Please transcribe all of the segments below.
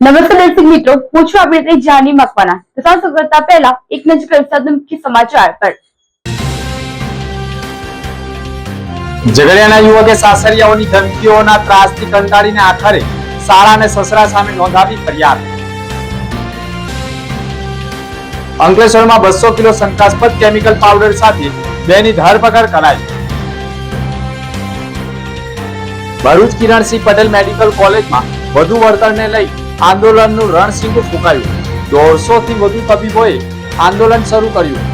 નમસ્તે દર્શક મિત્રો, હું છું આપણે જાની મકવાના। તો સૌ કરતા પહેલા એક નજર વરસાદના મુખ્ય સમાચાર પર। ઝઘડિયાના યુવકે સાસરિયાઓની ધમકીઓના ત્રાસથી કંટાળીને આખરે સાળા અને સસરા સામે નોંધાવી ફરિયાદ। અંકલેશ્વરમાં 200 કિલો શંકાસ્પદ કેમિકલ પાવડર સાથે બેની ધરપકડ કરાઈ। ભરૂચ કિરણસિંહ પટેલ મેડિકલ કોલેજમાં વધુ વળતરને લઈ આંદોલનનું રણશીંગું ફૂંકાયું। 150 થી વધુ તબીબોએ આંદોલન શરૂ કર્યું।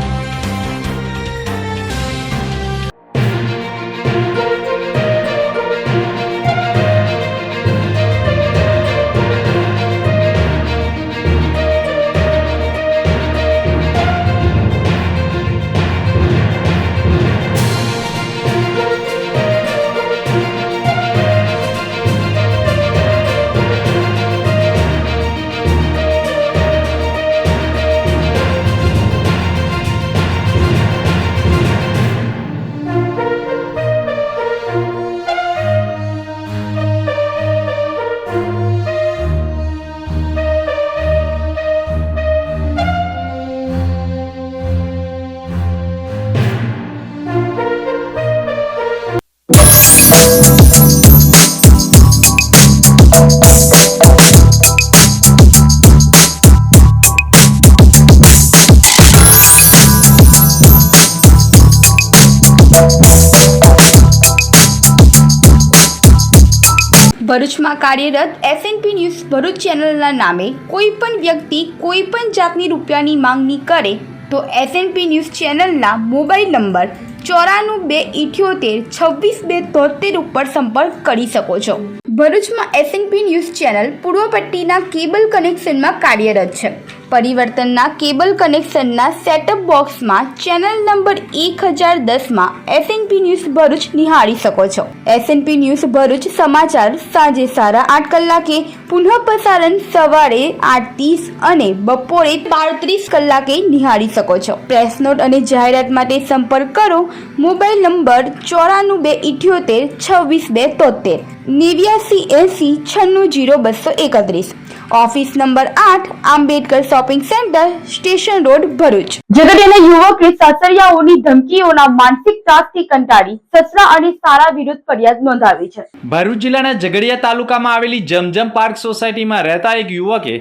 ભરૂચમાં કાર્યરત એસએનપી ન્યૂઝ ભરૂચ ચેનલના નામે કોઈ પણ વ્યક્તિ કોઈ પણ જાતની રૂપિયાની માંગણી કરે તો એસએનપી ન્યૂઝ ચેનલના મોબાઈલ નંબર 9428762273 ઉપર સંપર્ક કરી શકો છો। ભરૂચમાં એસએનપી ન્યૂઝ ચેનલ પૂર્વ પટ્ટીના કેબલ કનેક્શનમાં કાર્યરત છે। પરિવર્તનના કેબલ કનેક્શનના સેટઅપ બોક્સમાં ચેનલ નંબર 1010માં એસએનપી ન્યૂઝ ભરૂચ નિહાળી શકો છો। એસએનપી ન્યૂઝ ભરૂચ સમાચાર સાંજે 8:30 કલાકે, પુનઃ પ્રસારણ સવારે 8:30 અને બપોરે 12:30 કલાકે નિહાળી શકો છો। પ્રેસ નોટ અને જાહેરાત માટે સંપર્ક કરો mobile number 9428762273 8980960231। Office number 8 Ambedkar shopping centre station road Bharuch. ઝઘડિયાના યુવકે સાસરિયાઓની ધમકીઓના માનસિક ત્રાસથી કંટાળી સસરા અને સાળા વિરુદ્ધ ફરિયાદ નોંધાવી છે। ભરૂચ જિલ્લાના ઝઘડિયા તાલુકામાં આવેલી જમજમ પાર્ક સોસાયટીમાં રહેતા એક યુવકે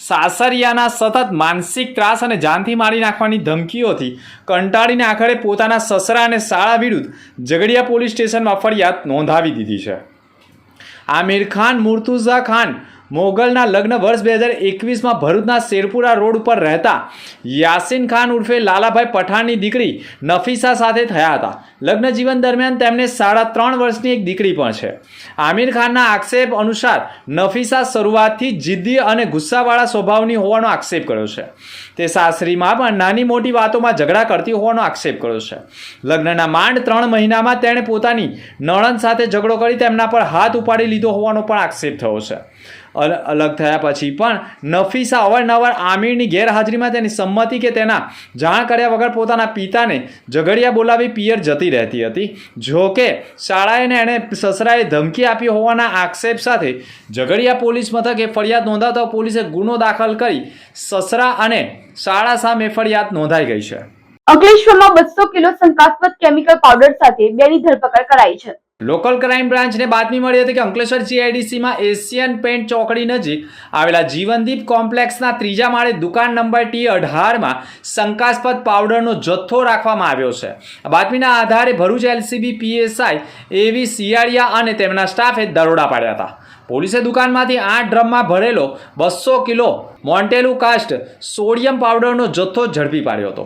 સાસરિયાના સતત માનસિક ત્રાસ અને જાનથી મારી નાખવાની ધમકીઓથી કંટાળીને આખરે પોતાના સસરા અને સાળા વિરુદ્ધ ઝઘડિયા પોલીસ સ્ટેશનમાં ફરિયાદ નોંધાવી દીધી છે। આમિર ખાન મુર્તુઝા ખાન મોગલના લગ્ન વર્ષ 2021માં ભરૂચના શેરપુરા રોડ ઉપર રહેતા યાસીન ખાન ઉર્ફે લાલાભાઈ પઠાણની દીકરી નફીસા સાથે થયા હતા। લગ્ન જીવન દરમિયાન તેમને 3.5 વર્ષની એક દીકરી પણ છે। આમિર ખાનના આક્ષેપ અનુસાર નફીસા શરૂઆતથી જિદ્દી અને ગુસ્સાવાળા સ્વભાવની હોવાનો આક્ષેપ કર્યો છે। તે સાસરીમાં પણ નાની મોટી વાતોમાં ઝઘડા કરતી હોવાનો આક્ષેપ કર્યો છે। લગ્નના માંડ 3 મહિનામાં તેણે પોતાની નણંદ સાથે ઝઘડો કરી તેમના પર હાથ ઉપાડી લીધો હોવાનો પણ આક્ષેપ થયો છે। અલગ થયા પછી પણ નફીસા અવારનવાર આમિરની ગેરહાજરીમાં તેની સંમતિ કે તેના જાણ કર્યા વગર પોતાના પિતાને ઝઘડિયા બોલાવી પિયર જતી રહેતી હતી। જો કે શાળાએ એને સસરાએ ધમકી આપી હોવાના આક્ષેપ સાથે ઝઘડિયા પોલીસ મથકે ફરિયાદ નોંધાતા પોલીસે ગુનો દાખલ કરી સસરા અને શાળા સામે ફરિયાદ નોંધાઈ ગઈ છે। અંકલેશ્વરમાં 200 કિલો શંકાસ્પદ કેમિકલ પાવડર સાથે બેની ધરપકડ કરાઈ છે। લોકલ ક્રાઇમ બ્રાન્ચને બાતમી મળી હતી કે અંકલેશ્વર જીઆઈડીસીમાં એશિયન પેન્ટ ચોકડી નજીક આવેલા જીવનદીપ કોમ્પ્લેક્સના 3જા માળે દુકાન નંબર T18માં શંકાસ્પદ પાવડરનો જથ્થો રાખવામાં આવ્યો છે। આ બાતમીના આધારે ભરૂચ એલસીબી પીએસઆઈ એવી સિયાળિયા અને તેમના સ્ટાફે દરોડા પાડ્યા હતા। પોલીસે દુકાનમાંથી 8 ડ્રમમાં ભરેલો 200 કિલો મોન્ટેલુ કાસ્ટ સોડિયમ પાવડરનો જથ્થો ઝડપી પાડ્યો હતો।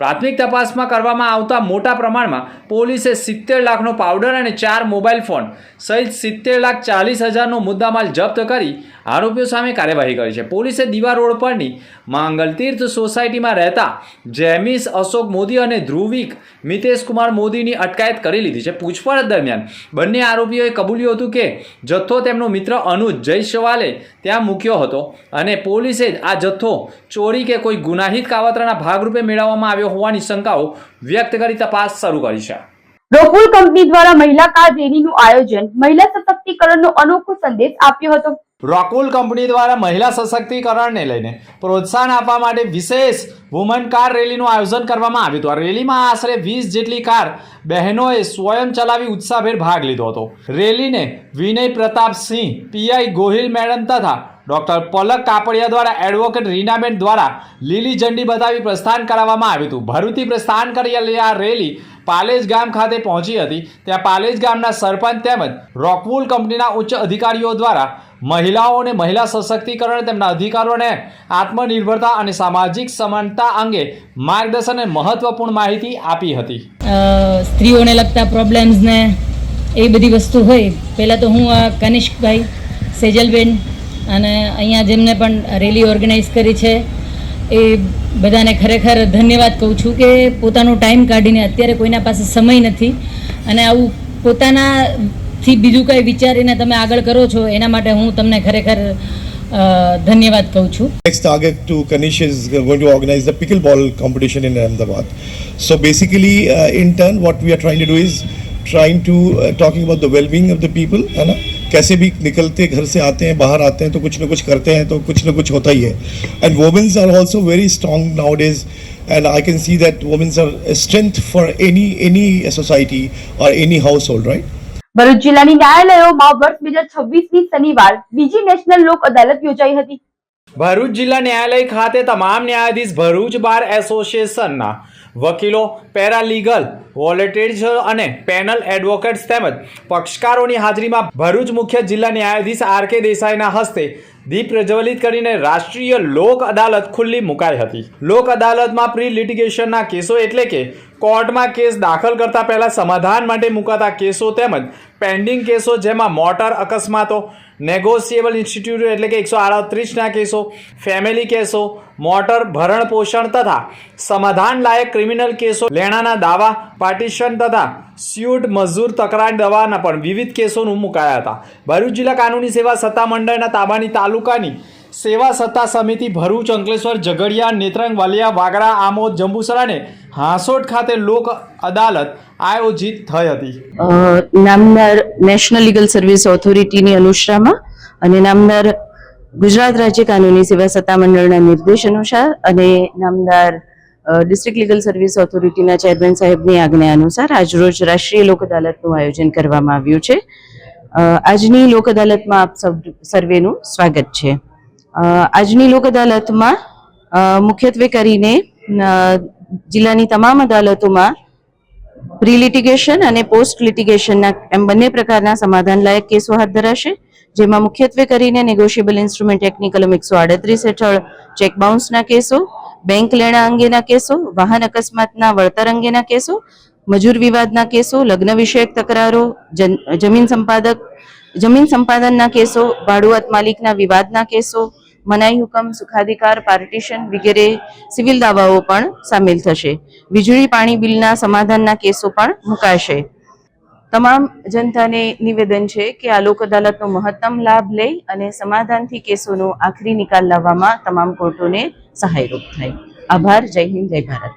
પ્રાથમિક તપાસમાં કરવામાં આવતા મોટા પ્રમાણમાં પોલીસે 70 લાખનો પાવડર અને 4 મોબાઈલ ફોન સહિત 70,40,000નો મુદ્દામાલ જપ્ત કરી આરોપીઓ સામે કાર્યવાહી કરી છે। પોલીસે દીવા રોડ પરની માંગલતીર્થ સોસાયટીમાં રહેતા જેમિસ અશોક મોદી અને ધ્રુવિક મિતેશ કુમાર મોદીની અટકાયત કરી લીધી છે। પૂછપરછ દરમિયાન બંને આરોપીઓએ કબૂલ્યું હતું કે જથ્થો તેમનો મિત્ર અનુજ જયસવાલે ત્યાં મૂક્યો હતો અને પોલીસે આ જથ્થો ચોરી કે કોઈ ગુનાહિત કાવતરાના ભાગરૂપે મેળવવામાં આવ્યો હોવાની શંકાઓ વ્યક્ત કરી તપાસ શરૂ કરી છે। રોકવુલ કંપની દ્વારા મહિલા કાર રેલીનું આયોજન મહિલા સશક્તિકરણનો અનોખો સંદેશ આપ્યો હતો। રોકવુલ કંપની દ્વારા મહિલા સશક્તિકરણને લઈને પ્રોત્સાહન આપવા માટે વિશેષ વુમન કાર રેલીનું આયોજન કરવામાં આવ્યું હતું. આ રેલીમાં આશરે 20 જેટલી કાર બહેનોએ સ્વયં ચલાવી ઉત્સાહભેર ભાગ લીધો હતો. રેલીને વિનય પ્રતાપસિંહ, પીઆઈ ગોહિલ મેડમ તથા ડોક્ટર પલક કાપડિયા દ્વારા એડવોકેટ રીનાબેન દ્વારા લીલી ઝંડી બતાવી પ્રસ્થાન કરાવવામાં આવ્યું હતું. ભરૂચથી પ્રસ્થાન કરેલી આ રેલી પાલેજ ગામ ખાતે પહોંચી હતી. ત્યાં પાલેજ ગામના સરપંચ તેમજ રોકવુલ કંપનીના ઉચ્ચ અધિકારીઓ દ્વારા મહિલાઓને મહિલા સશક્તિકરણ, તેમના અધિકારોને આત્મનિર્ભરતા અને સામાજિક સમાનતા અંગે માર્ગદર્શન અને મહત્વપૂર્ણ માહિતી આપી હતી. સ્ત્રીઓને લગતા પ્રોબ્લેમ્સને એ બધી વસ્તુ હોય. પહેલાં તો હું કનિષ્કભાઈ, સેજલબેન અને અહીંયા જેમને પણ રેલી ઓર્ગેનાઇઝ કરી છે એ બધાને ખરેખર ધન્યવાદ કહું છું કે પોતાનો ટાઈમ કાઢીને, અત્યારે કોઈના પાસે સમય નથી અને આવું પોતાનાથી બીજું કંઈ વિચારીને તમે આગળ કરો છો, એના માટે હું તમને ખરેખર ધન્યવાદ કહું છું. Next target to Kanish is going to organize the pickleball competition in Ahmedabad. So basically, in turn, what we are trying to do is trying to talking about the well-being of the people, है ना. कैसे भी निकलते घर से आते हैं, बाहर आते हैं तो कुछ ना कुछ करते हैं, तो कुछ ना कुछ होता ही है. And women are also very strong nowadays, and I can see that women are a strength for any society or any household, right? Bharuch જિલ્લાની ન્યાયાલયોમાં વર્ષ 2026ની શનિવાર બીજી નેશનલ લોક અદાલત યોજાઈ હતી. ભરૂચ જિલ્લા ન્યાયાલય ખાતે તમામ ન્યાયાધીશ, ભરૂચ બાર એસોસિએશનના વકીલો, પેરાલીગલ, વોલેન્ટિયર્સ અને પેનલ એડવોકેટ્સ તેમજ પક્ષકારોની હાજરીમાં ભરૂચ મુખ્ય જિલ્લા ન્યાયાધીશ આર.કે. દેસાઈના હસ્તે દીપ પ્રજ્વલિત કરીને રાષ્ટ્રીય લોક અદાલત ખુલ્લી મુકાઈ હતી. લોક અદાલતમાં પ્રી લિટિગેશનના કેસો એટલે કે કોર્ટમાં કેસ દાખલ કરતા પહેલા સમાધાન માટે મુકાતા કેસો તેમજ પેન્ડિંગ કેસો, જેમાં મોટર અકસ્માતો, નેગોશિયેબલ ઇન્સ્ટિટ્યૂટ એટલે કે 138ના કેસો, ફેમિલી કેસો, મોટર ભરણ પોષણ તથા સમાધાન લાયક ક્રિમિનલ કેસો, લેણાના દાવા, પાર્ટીશન તથા સ્યુટ મજૂર તકરાર દવાના પણ વિવિધ કેસોનું મુકાયા હતા. ભરૂચ જિલ્લા કાનૂની સેવા સત્તા મંડળના તાબાની તાલુકાની સેવા સત્તા સમિતિ ભરૂચ, અંકલેશ્વર, ઝઘડિયા, નેત્રંગ, વાલિયા, વાગરા, આમોદ, જંબુસર અને હાંસોટ ખાતે લોક અદાલત આયોજિત થઈ હતી. નામદાર નેશનલ લીગલ સર્વિસ ઓથોરિટીની અનુશ્રામાં અને નામદાર ગુજરાત રાજ્ય કાનૂની સેવા સત્તા મંડળના નિર્દેશ અનુસાર અને નામદાર ડિસ્ટ્રિક્ટ લીગલ સર્વિસ ઓથોરિટીના ચેરમેન સાહેબની આજ્ઞા અનુસાર આજરોજ રાષ્ટ્રીય લોક અદાલતનું આયોજન કરવામાં આવ્યું છે. આજની લોક અદાલતમાં આપ સર્વેનું સ્વાગત છે. આજની લોક અદાલતમાં મુખ્યત્વે કરીને જિલ્લાની તમામ અદાલતોમાં પ્રી લિટિગેશન અને પોસ્ટ લિટિગેશનના એમ બંને પ્રકારના સમાધાન લાયક કેસો હાથ ધરાશે, જેમાં મુખ્યત્વે કરીને નેગોશિયેબલ ઇન્સ્ટ્રુમેન્ટ એક્ટની કલમ 138 હેઠળ ચેક બાઉન્સના કેસો, બેંક લેણા અંગેના કેસો, વાહન અકસ્માતના વળતર અંગેના કેસો, મજૂર વિવાદના કેસો, લગ્ન વિષયક તકરારો, જમીન સંપાદનના કેસો, ભાડુઆત માલિકના વિવાદના કેસો, મનાઈ હુકમ, સુખાધિકાર, પાર્ટીશન વગેરે સિવિલ દાવાઓ પણ સામેલ થશે. વીજળી પાણી બિલના સમાધાનના કેસો પણ મુકાશે. તમામ જનતાને નિવેદન છે કે આ લોક અદાલતનો મહત્તમ લાભ લઈ અને સમાધાનથી કેસોનો આખરી નિકાલ લાવવામાં તમામ કોર્ટોને સહાયરૂપ થાય. આભાર. જય હિન્દ, જય ભારત.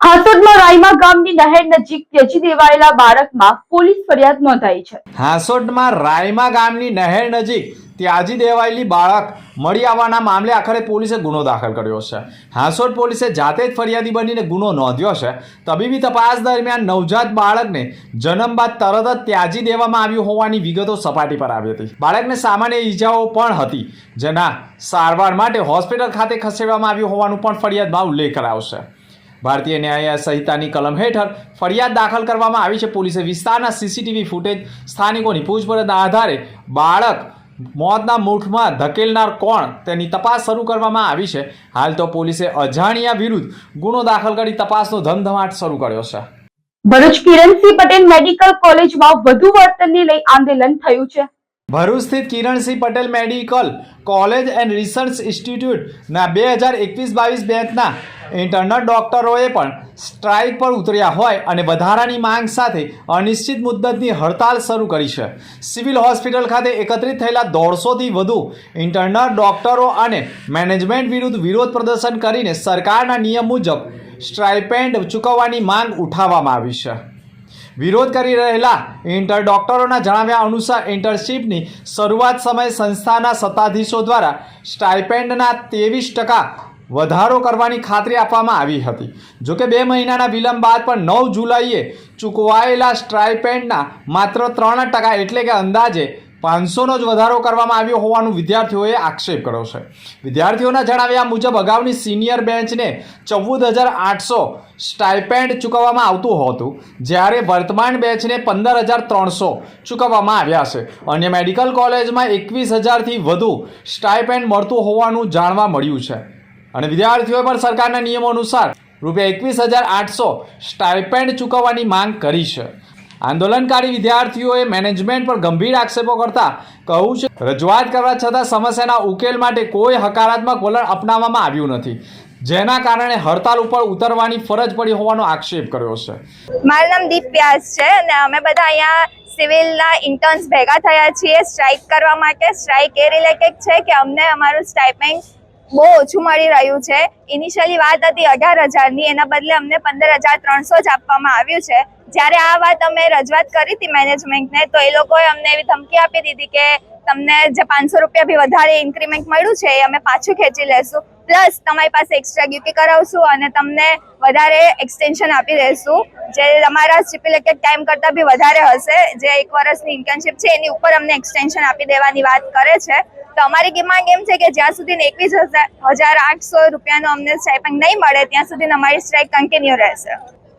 હાંસોટમાં રાયમા ગામની નહેર નજીક ત્યજી દેવાયેલા બાળકમાં પોલીસ ફરિયાદ નોંધાઈ છે. હાંસોટમાં રાયમા ગામની નહેર નજીક ત્યાજી દેવાયેલી બાળક મળી આવવાના મામલે આખરે પોલીસે ગુનો દાખલ કર્યો છે. હાંસોટ પોલીસે જાતે જ ફરિયાદી બનીને ગુનો નોંધ્યો છે. તબીબી તપાસ દરમિયાન નવજાત બાળકને જન્મ બાદ તરત જ ત્યાજી દેવામાં આવ્યું હોવાની વિગતો સપાટી પર આવી હતી. બાળકને સામાન્ય ઈજાઓ પણ હતી, જેના સારવાર માટે હોસ્પિટલ ખાતે ખસેડવામાં આવ્યું હોવાનું પણ ફરિયાદમાં ઉલ્લેખ કરાયો છે. ભારતીય ન્યાય સંહિતાની કલમ હેઠળ ફરિયાદ દાખલ કરવામાં આવી છે. પોલીસે વિસ્તારના સીસીટીવી ફૂટેજ, સ્થાનિકોની પૂછપરછના આધારે બાળક મોતના મુખમાં ધકેલનાર કોણ તેની તપાસ શરૂ કરવામાં આવી છે. હાલ તો પોલીસે અજાણ્યા વિરુદ્ધ ગુનો દાખલ કરી તપાસનો ધમધમાટ શરૂ કર્યો છે. ભરૂચ કિરણસિંહ પટેલ મેડિકલ કોલેજમાં વધુ વળતરને લઈ આંદોલન થયું છે. ભરૂચ સ્થિત Kiransinh Patel medical college and research ઇન્સ્ટિટ્યૂટના 2021-22 બેચના ઇન્ટર્નલ ડોક્ટરોએ પણ સ્ટ્રાઇક પર ઉતર્યા હોય અને વધારાની માંગ સાથે અનિશ્ચિત મુદ્દતની હડતાલ શરૂ કરી છે. સિવિલ હોસ્પિટલ ખાતે એકત્રિત થયેલા 150થી વધુ ઇન્ટર્નલ ડોક્ટરો અને મેનેજમેન્ટ વિરુદ્ધ વિરોધ પ્રદર્શન કરીને સરકારના નિયમ મુજબ સ્ટ્રાઇપેન્ડ ચૂકવવાની માંગ ઉઠાવવામાં આવી છે. વિરોધ કરી રહેલા ઇન્ટર ડોક્ટરોના જણાવ્યા અનુસાર ઇન્ટર્નશીપની શરૂઆત સમયે સંસ્થાના સત્તાધીશો દ્વારા સ્ટાઇપેન્ડના 23% વધારો કરવાની ખાતરી આપવામાં આવી હતી. જોકે 2 મહિનાના વિલંબ બાદ પણ 9 જુલાઈએ ચૂકવાયેલા સ્ટાઇપેન્ડના માત્ર 3% એટલે કે અંદાજે 500નો જ વધારો કરવામાં આવ્યો હોવાનું વિદ્યાર્થીઓએ આક્ષેપ કર્યો છે. વિદ્યાર્થીઓના જણાવ્યા મુજબ અગાઉની સિનિયર બેન્ચને 14,800 સ્ટાઇપેન્ડ ચૂકવવામાં આવતું હતું, જ્યારે વર્તમાન બેચને 15,300 ચૂકવવામાં આવ્યા છે. અન્ય મેડિકલ કોલેજમાં 21,000થી વધુ સ્ટાઇપેન્ડ મળતું હોવાનું જાણવા મળ્યું છે અને વિદ્યાર્થીઓએ પણ સરકારના નિયમો અનુસાર ₹21,800 સ્ટાઇપેન્ડ ચૂકવવાની માંગ કરી છે. આંદોલનકારી વિદ્યાર્થીઓએ મેનેજમેન્ટ પર ગંભીર આક્ષેપો કરતા કહ્યું છે રજૂઆત કરવા છતાં સમસ્યાના ઉકેલ માટે કોઈ હકારાત્મક વલણ અપનાવવામાં આવ્યું નથી, જેના કારણે હડતાલ ઉપર ઉતરવાની ફરજ પડી હોવાનો આક્ષેપ કર્યો છે. મારું નામ દીપ વ્યાસ છે અને અમે બધા અહીંયા સિવિલના ઇન્ટર્ન્સ ભેગા થયા છીએ સ્ટ્રાઇક કરવા માટે. સ્ટ્રાઇક એ રિલેટેડ છે કે અમને અમારું સ્ટાઇપેન્ડ બહુ ઓછું મળી રહ્યું છે. ઇનિશિયલી વાત હતી 18,000ની, એના બદલે અમને 15,300 જ આપવામાં આવ્યું છે. જ્યારે આ વાત અમે રજૂઆત કરી હતી મેનેજમેન્ટને, તો એ લોકોએ અમને એવી ધમકી આપી દીધી કે તમને જે 500 રૂપિયા બી વધારે ઇન્ક્રીમેન્ટ મળ્યું છે એ અમે પાછું ખેંચી લેશું, પ્લસ તમારી પાસે એક્સ્ટ્રા ડ્યુટી કરાવશું અને તમને વધારે એક્સટેન્શન આપી દઈશું, જે તમારા સ્ટિપ્યુલેટેડ ટાઈમ કરતાં બી વધારે હશે. જે 1 વર્ષની ઇન્ટર્નશીપ છે એની ઉપર અમને એક્સટેન્શન આપી દેવાની વાત કરે છે. તો અમારી ડિમાન્ડ એમ છે કે જ્યાં સુધી 21,800 રૂપિયાનો અમને સ્ટાઇપેન્ડ નહીં મળે ત્યાં સુધી અમારી સ્ટ્રાઇક કન્ટિન્યુ રહેશે.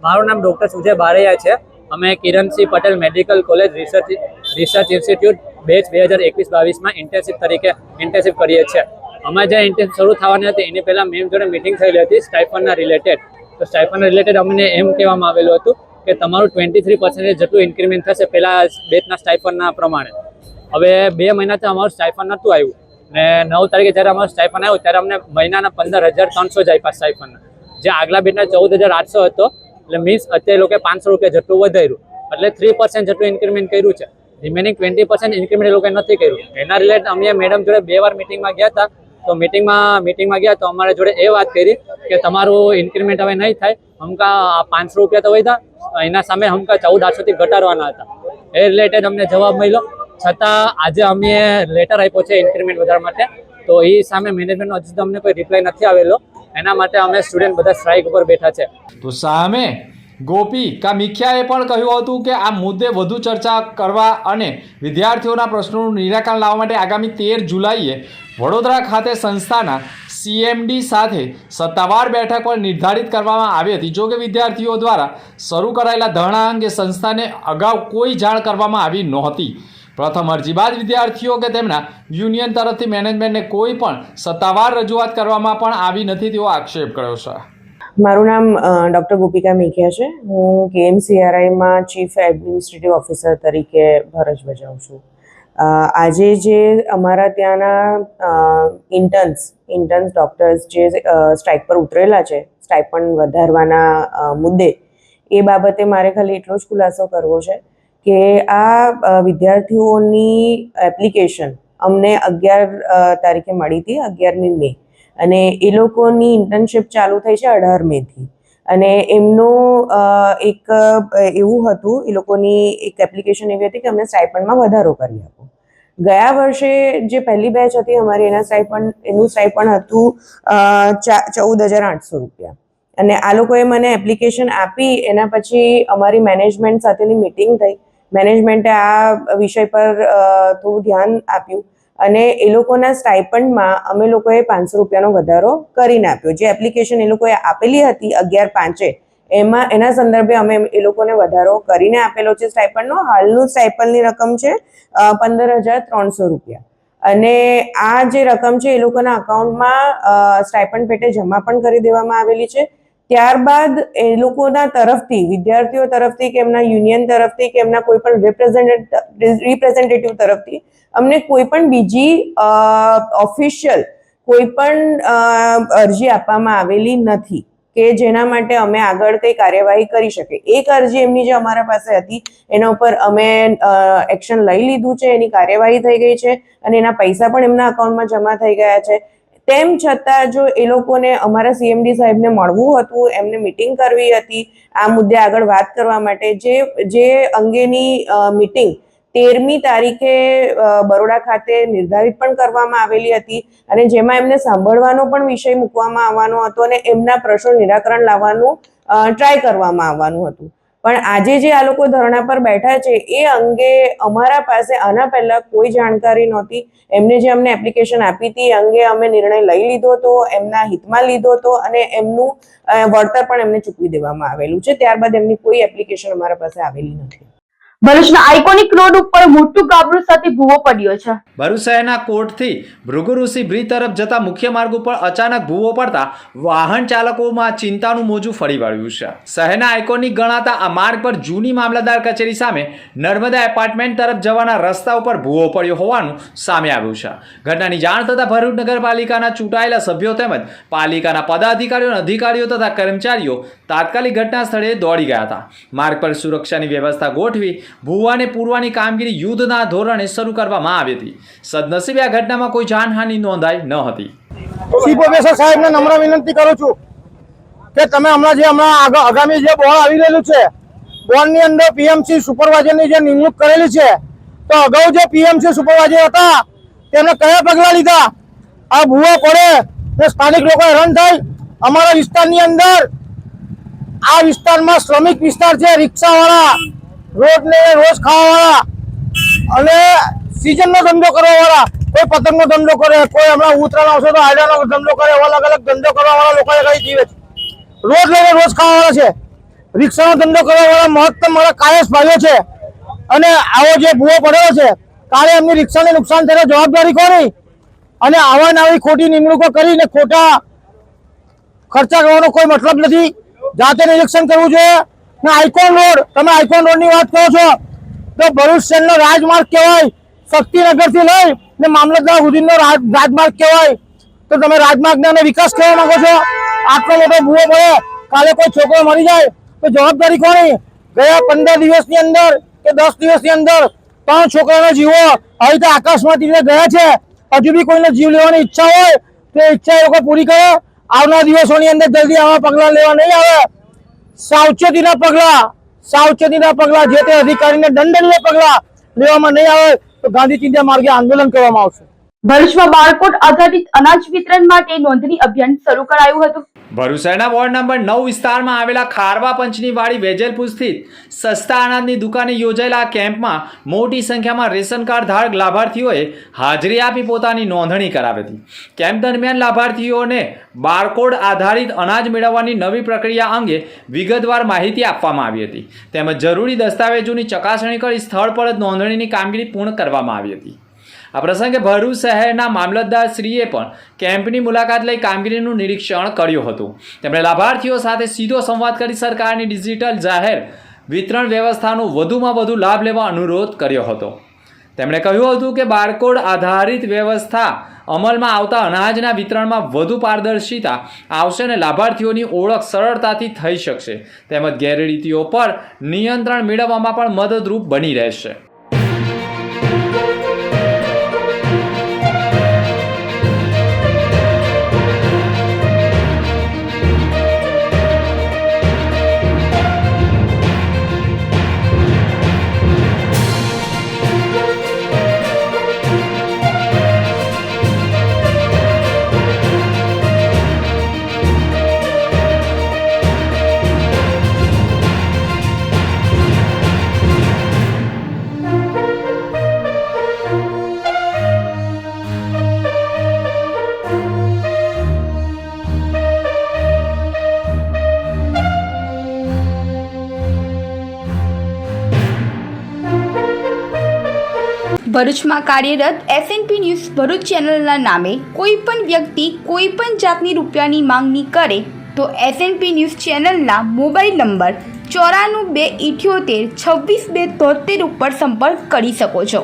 મારું નામ ડૉક્ટર સુજય બારૈયા છે. અમે Kiransinh Patel medical college research institute batch 2021-22માં ઇન્ટર્નશીપ કરીએ છીએ. અમે જે ઇન્ટર્નશીપ શરૂ થવાની હતી એની પહેલાં મેમ જોડે મિટિંગ થયેલી હતી સ્ટાઇપન્ડના રિલેટેડ. તો સ્ટાઇપન્ડ રિલેટેડ અમને એમ કહેવામાં આવેલું હતું કે તમારું 23% જેટલું ઇન્ક્રીમેન્ટ થશે પહેલાં બેચના સ્ટાઇપન્ડના પ્રમાણે. હવે 2 મહિનાથી અમારું સ્ટાઇપન્ડ નહોતું આવ્યું ને 9 તારીખે જ્યારે અમારું સ્ટાઇપન્ડ આવ્યું ત્યારે અમને મહિનાના 15,300 જ આપ્યા સ્ટાઇપન્ડના, જે આગલા બેચના 14,800 હતો. એટલે મીન્સ અત્યારે લોકો 500 રૂપિયા જેટલું વધાર્યું, એટલે 3% જેટલું ઇન્ક્રીમેન્ટ કર્યું છે. રિમેનિંગ 20% ઇન્ક્રીમેન્ટ એ લોકોએ નથી કર્યું. એના રિલેટેડ અમે મેડમ જોડે 2 વાર મિટિંગમાં ગયા હતા. તો મિટિંગમાં ગયા તો અમારા જોડે એ વાત કરી કે તમારું ઇન્ક્રીમેન્ટ હવે નહીં થાય, હમકા 500 રૂપિયા તો વધ્યા, એના સામે હમકા 14,800થી ઘટાડવાના હતા. એ રિલેટેડ અમને જવાબ મળ્યો, છતાં આજે અમે લેટર આપ્યો છે ઇન્ક્રીમેન્ટ વધારવા માટે. તો એ સામે મેનેજમેન્ટનો હજુ તો અમને કોઈ રિપ્લાય નથી આવેલો. એના માટે અમે સ્ટુડન્ટ બધા સ્ટ્રાઇક ઉપર બેઠા છે. તો સામે ગોપી કામિખ્યાએ પણ કહ્યું હતું કે આ મુદ્દે વધુ ચર્ચા કરવા અને વિદ્યાર્થીઓના પ્રશ્નોનું નિરાકરણ લાવવા માટે આગામી 13 જુલાઈએ વડોદરા ખાતે સંસ્થાના CMD સાથે સત્તાવાર બેઠક પર નિર્ધારિત કરવામાં આવી હતી. જોકે વિદ્યાર્થીઓ દ્વારા શરૂ કરાયેલા ધરણા અંગે સંસ્થાને અગાઉ કોઈ જાણ કરવામાં આવી નહોતી. પ્રથમ અરજી બાદ વિદ્યાર્થીઓ કે તેમના યુનિયન તરફથી મેનેજમેન્ટને કોઈ પણ સત્તાવાર રજૂઆત કરવામાં પણ આવી નથી તેવો આક્ષેપ કર્યો છે. મારું નામ ડૉક્ટર ગોપિકા મેઘિયા છે. હું KMCRIમાં ચીફ એડમિનિસ્ટ્રેટિવ ઓફિસર તરીકે ફરજ બજાવું છું. આજે જે અમારા ત્યાંના ઇન્ટર્ન્સ ડૉક્ટર્સ જે સ્ટ્રાઇક પર ઉતરેલા છે સ્ટાઇપન્ડ વધારવાના મુદ્દે, એ બાબતે મારે ખાલી એટલો જ ખુલાસો કરવો છે કે આ વિદ્યાર્થીઓની એપ્લિકેશન અમને 11 તારીખે મળી હતી, 11મી મે, અને એ લોકોની ઇન્ટર્નશીપ ચાલુ થઈ છે 18 મેથી. અને એમનું એક એવું હતું, એ લોકોની એક એપ્લિકેશન એવી હતી કે અમને સ્ટાઇપન્ડમાં વધારો કરી આપો. ગયા વર્ષે જે પહેલી બેચ હતી અમારી એનું સ્ટાઇપન્ડ હતું 14,800 રૂપિયા. અને આ લોકોએ મને એપ્લિકેશન આપી, એના પછી અમારી મેનેજમેન્ટ સાથેની મિટિંગ થઈ. મેનેજમેન્ટે આ વિષય પર થોડું ધ્યાન આપ્યું અને એ લોકોના સ્ટાઇપન્ડમાં અમે લોકોએ 500 રૂપિયાનો વધારો કરીને આપ્યો. જે એપ્લિકેશન એ લોકોએ આપેલી હતી 11/5 એના સંદર્ભે અમે એ લોકોને વધારો કરીને આપેલો છે સ્ટાઇપન્ડનો. હાલનું સ્ટાઇપન્ડની રકમ છે 15,300 રૂપિયા. અને આ જે રકમ છે એ લોકોના અકાઉન્ટમાં સ્ટાઇપન્ડ પેટે જમા પણ કરી દેવામાં આવેલી છે. ત્યારબાદ એ લોકોના તરફથી, વિદ્યાર્થીઓ તરફથી કે એમના યુનિયન તરફથી કે એમના કોઈ પણ રિપ્રેઝેન્ટેટિવ તરફથી અમને કોઈ પણ બીજી ઓફિશિયલ કોઈ પણ અરજી આપવામાં આવેલી નથી કે જેના માટે અમે આગળ કંઈ કાર્યવાહી કરી શકીએ. એક અરજી એમની જે અમારા પાસે હતી એના ઉપર અમે એક્શન લઈ લીધું છે, એની કાર્યવાહી થઈ ગઈ છે અને એના પૈસા પણ એમના અકાઉન્ટમાં જમા થઈ ગયા છે. તેમ છતાં જો એ લોકોને અમારા સીએમડી સાહેબને મળવું હતું, એમને મિટિંગ કરવી હતી આ મુદ્દે આગળ વાત કરવા માટે, જે અંગેની મિટિંગ 13મી તારીખે બરોડા ખાતે નિર્ધારિત પણ કરવામાં આવેલી હતી અને જેમાં એમને સાંભળવાનો પણ વિષય મૂકવામાં આવવાનો હતો અને એમના પ્રશ્નો નિરાકરણ લાવવાનું ટ્રાય કરવામાં આવવાનું હતું. પણ આજે જે આ લોકો ધરણા પર બેઠા છે એ અંગે અમારા પાસે આના પહેલા કોઈ જાણકારી નહોતી. એમને જે અમને એપ્લિકેશન આપી હતી એ અંગે અમે નિર્ણય લઈ લીધો હતો, એમના હિતમાં લીધો હતો અને એમનું વળતર પણ એમને ચૂકવી દેવામાં આવેલું છે. ત્યારબાદ એમની કોઈ એપ્લિકેશન અમારા પાસે આવેલી નથી. ભરૂચના આઇકોનિક રોડ ઉપર મોટું ગાબડું સાથે ભૂવો પડ્યો છે. ભરૂચ શહેરના કોટથી ભૃગુ ઋષિ બ્રિજ તરફ જતા મુખ્ય માર્ગ ઉપર અચાનક ભૂવો પડતા વાહન ચાલકોમાં ચિંતાનું મોજું ફરી વળ્યું છે. શહેરના આઇકોનિક ગણાતા આ માર્ગ પર જૂની મામલતદાર કચેરી સામે નર્મદા એપાર્ટમેન્ટ તરફ જવાના રસ્તા ઉપર ભૂવો પડ્યો હોવાનું સામે આવ્યું છે. ઘટનાની જાણ થતાં ભરૂચ નગરપાલિકાના ચૂંટાયેલા સભ્યો તેમજ પાલિકાના પદાધિકારીઓ અને અધિકારીઓ તથા કર્મચારીઓ તાત્કાલિક ઘટના સ્થળે દોડી ગયા હતા. માર્ગ પર સુરક્ષાની વ્યવસ્થા ગોઠવી ભૂવાને પૂરવાની કામગીરી યુદ્ધના ધોરણે શરૂ કરવામાં આવી હતી. સદનસીબે આ ઘટનામાં કોઈ જાનહાનિ નોંધાઈ ન હતી. ચીફ ઓફિસર સાહેબને નમ્ર વિનંતી કરું છું કે તમે હમણાં આગામી જે બોર્ડ આવી રહેલું છે, બોર્ડની અંદર પીએમસી સુપરવાઇઝરની જે નિમણૂક કરેલી છે, તો અગાઉ જે પીએમસી સુપરવાઇઝર હતા તેમને કયા પગલાં લીધા? આ ભૂવા પડે ને સ્થાનિક લોકો હેરાન થાય. અમારા વિસ્તારની અંદર આ વિસ્તારમાં શ્રમિક વિસ્તાર છે, રિક્ષાવાળા, રોજ ખાવાવાળા અને સિઝનનો ધંધો કરવાવાળા, કોઈ પતંગનો ધંધો કરે, કોઈ હમણાં ઉત્તરાયણ આવશે તો આયડાનો ધંધો કરે, અલગ અલગ ધંધો કરવાવાળા લોકો કઈ જીવે છે. રોજ લઈને રોજ ખાવાવાળા છે, રિક્ષાનો ધંધો કરવાવાળા મહત્તમ મારા કાયસ ભાઈઓ છે અને આવો જે ભૂવો પડેલો છે, કાલે એમની રિક્ષાને નુકસાન થયેલો જવાબદારી કોની? અને આવા નવી ખોટી નિમણૂકો કરીને ખોટા ખર્ચા કરવાનો કોઈ મતલબ નથી. જાતે નિરીક્ષણ કરવું જોઈએ. ને આઇકોન રોડ, તમે આઇકોન રોડની વાત કરો છો તો ભરૂચ શહેરનો રાજમાર્ગ કહેવાય. શક્તિનગરથી લઈ ને મામલતદાર સુધીનો રાજમાર્ગ કહેવાય. તો તમે રાજમાર્ગને અને વિકાસ કરવા માંગો છો? આટલો મોટો ભૂવો પડે, કાલે કોઈ છોકરો મરી જાય તો જવાબદારી કોની? ગયા 15 દિવસની અંદર કે 10 દિવસની અંદર 3 છોકરાના જીવો આવી રીતે આકાશમાંથી ગયા છે. હજુ બી કોઈને જીવ લેવાની ઈચ્છા હોય તો ઈચ્છા એ લોકો પૂરી કરે. આવનાર દિવસોની અંદર જલ્દી આવા પગલાં લેવા નહીં આવે. સાવચેતીના પગલાં જે તે અધિકારીને દંડનીય પગલાં લેવામાં નહીં આવે તો ગાંધી ચિંધ્યા માર્ગે આંદોલન કરવામાં આવશે. ભરૂચમાં બારકોડ આધારિત અનાજ વિતરણ માટે નોંધણી અભિયાન શરૂ કરાયું હતું. ભરૂચ શહેરના વોર્ડ નંબર 9 વિસ્તારમાં આવેલા ખારવા પંચની વાડી વેજલપુર સ્થિત સસ્તા અનાજની દુકાને યોજાયેલા કેમ્પમાં મોટી સંખ્યામાં રેશન કાર્ડ ધારક લાભાર્થીઓએ હાજરી આપી પોતાની નોંધણી કરાવી હતી. કેમ્પ દરમિયાન લાભાર્થીઓને બારકોડ આધારિત અનાજ મેળવવાની નવી પ્રક્રિયા અંગે વિગતવાર માહિતી આપવામાં આવી હતી તેમજ જરૂરી દસ્તાવેજોની ચકાસણી કરી સ્થળ પર જ નોંધણીની કામગીરી પૂર્ણ કરવામાં આવી હતી. આ પ્રસંગે ભરૂચ શહેરના મામલતદારશ્રીએ પણ કેમ્પની મુલાકાત લઈ કામગીરીનું નિરીક્ષણ કર્યું હતું. તેમણે લાભાર્થીઓ સાથે સીધો સંવાદ કરી સરકારની ડિજિટલ જાહેર વિતરણ વ્યવસ્થાનો વધુમાં વધુ લાભ લેવા અનુરોધ કર્યો હતો. તેમણે કહ્યું હતું કે બારકોડ આધારિત વ્યવસ્થા અમલમાં આવતા અનાજના વિતરણમાં વધુ પારદર્શિતા આવશે અને લાભાર્થીઓની ઓળખ સરળતાથી થઈ શકશે તેમજ ગેરરીતિઓ પર નિયંત્રણ મેળવવામાં પણ મદદરૂપ બની રહેશે. ભરૂચમાં કાર્યરત એસએનપી ન્યૂઝ ભરૂચ ચેનલના નામે કોઈ પણ વ્યક્તિ કોઈ પણ જાતની રૂપિયાની માંગણી કરે તો એસએનપી ન્યૂઝ ચેનલના મોબાઈલ નંબર 9428762273 ઉપર સંપર્ક કરી શકો છો.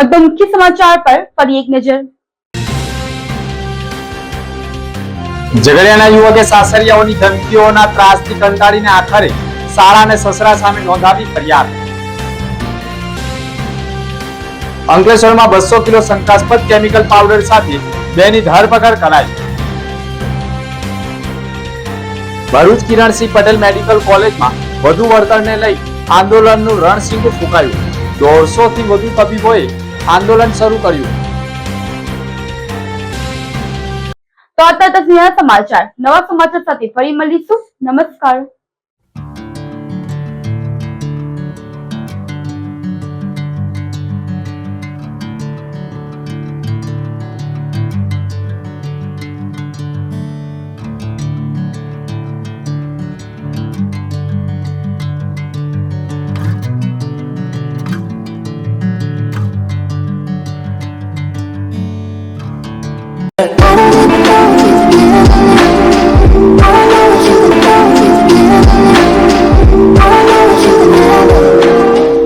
अब मुख्य समाचार पर फरी एक नजर। ઝઘડિયાના યુવકે સાસરિયાઓની ધમકીઓના ત્રાસથી કંટાળીને આખરે શાળા અને સસરા સામે નોંધાવી ફરિયાદ। અંકલેશ્વરમાં 200 કિલો શંકાસ્પદ કેમિકલ પાવડર સાથે બેની ધરપકડ કરાઈ। ભરૂચ કિરણસિંહ પટેલ મેડિકલ કોલેજમાં વધુ વળતરને લઈ આંદોલનનું રણશીંગું ફૂંકાયું। 150 થી વધુ તબીબોએ આંદોલન શરૂ કર્યું। तो आता समाचार नवा समाचार साथे फरी मळीशुं। नमस्कार।